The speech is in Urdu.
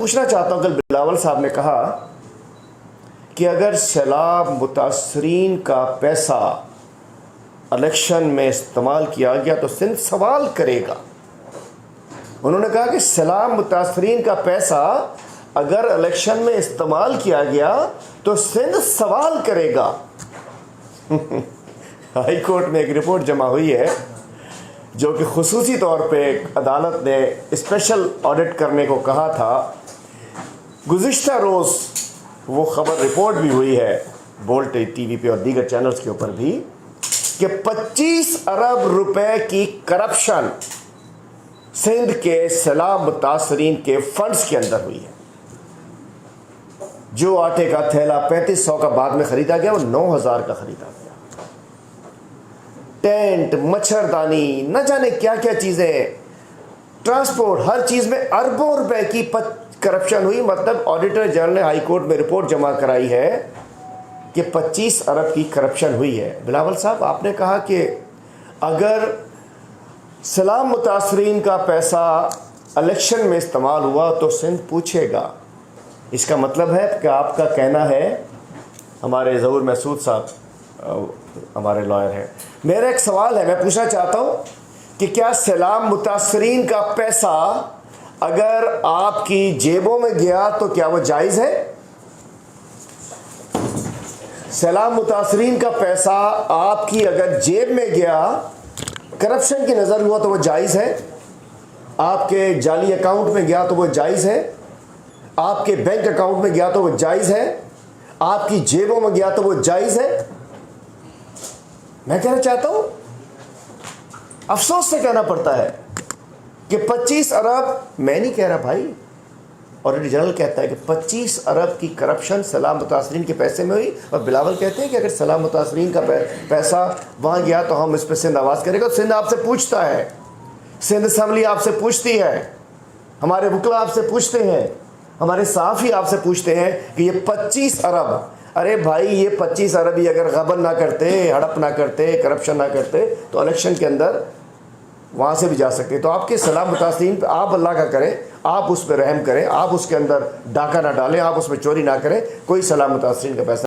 پوچھنا چاہتا ہوں، کل بلاول صاحب نے کہا کہ اگر سیلاب متاثرین کا پیسہ الیکشن میں استعمال کیا گیا تو سندھ سوال کرے گا۔ انہوں نے کہا کہ سیلاب متاثرین کا پیسہ اگر الیکشن میں استعمال کیا گیا تو سندھ سوال کرے گا۔ ہائی کورٹ میں ایک رپورٹ جمع ہوئی ہے جو کہ خصوصی طور پہ عدالت نے اسپیشل آڈٹ کرنے کو کہا تھا۔ گزشتہ روز وہ خبر رپورٹ بھی ہوئی ہے بولٹ ٹی وی پہ اور دیگر چینلز کے اوپر بھی کہ 25 ارب روپے کی کرپشن سندھ کے سیلاب متاثرین کے فنڈز کے اندر ہوئی ہے۔ جو آٹے کا تھیلا 3500 کا بعد میں خریدا گیا وہ 9000 کا خریدا گیا۔ ٹینٹ، مچھردانی، نہ جانے کیا کیا چیزیں، ٹرانسپورٹ، ہر چیز میں اربوں روپے کی کرپشن ہوئی۔ مطلب آڈیٹر جنرل نے ہائی کورٹ میں رپورٹ جمع کرائی ہے کہ 25 ارب کی کرپشن ہوئی ہے۔ بلاول صاحب، آپ نے کہا کہ اگر سیلاب متاثرین کا پیسہ الیکشن میں استعمال ہوا تو سندھ پوچھے گا۔ اس کا مطلب ہے کہ آپ کا کہنا ہے، ہمارے ظہور محسود صاحب ہمارے لائر ہیں، میرا ایک سوال ہے، میں پوچھنا چاہتا ہوں کہ کیا سیلاب متاثرین کا پیسہ اگر آپ کی جیبوں میں گیا تو کیا وہ جائز ہے؟ سیلاب متاثرین کا پیسہ آپ کی اگر جیب میں گیا، کرپشن کی نظر ہوا تو وہ جائز ہے؟ آپ کے جعلی اکاؤنٹ میں گیا تو وہ جائز ہے؟ آپ کے بینک اکاؤنٹ میں گیا تو وہ جائز ہے؟ آپ کی جیبوں میں گیا تو وہ جائز ہے؟ میں کہنا چاہتا ہوں، افسوس سے کہنا پڑتا ہے کہ 25 ارب، میں نہیں کہہ رہا بھائی، آڈیٹر جنرل کہتا ہے کہ 25 ارب کی کرپشن سیلاب متاثرین کے پیسے میں ہوئی، اور بلاول کہتے ہیں کہ اگر سیلاب متاثرین کا پیسہ وہاں گیا تو ہم اس پہ سندھ آواز کرے گا۔ سندھ آپ سے پوچھتا ہے، سندھ اسمبلی آپ سے پوچھتی ہے، ہمارے وکلا آپ سے پوچھتے ہیں، ہمارے صحافی آپ سے پوچھتے ہیں کہ یہ 25 ارب، ارے بھائی یہ 25 ارب ہی اگر غبن نہ کرتے، ہڑپ نہ کرتے، کرپشن نہ کرتے تو الیکشن کے اندر وہاں سے بھی جا سکتے۔ تو آپ کے سیلاب متاثرین پہ آپ اللہ کا کریں، آپ اس پہ رحم کریں، آپ اس کے اندر ڈاکہ نہ ڈالیں، آپ اس میں چوری نہ کریں، کوئی سیلاب متاثرین کا پیسہ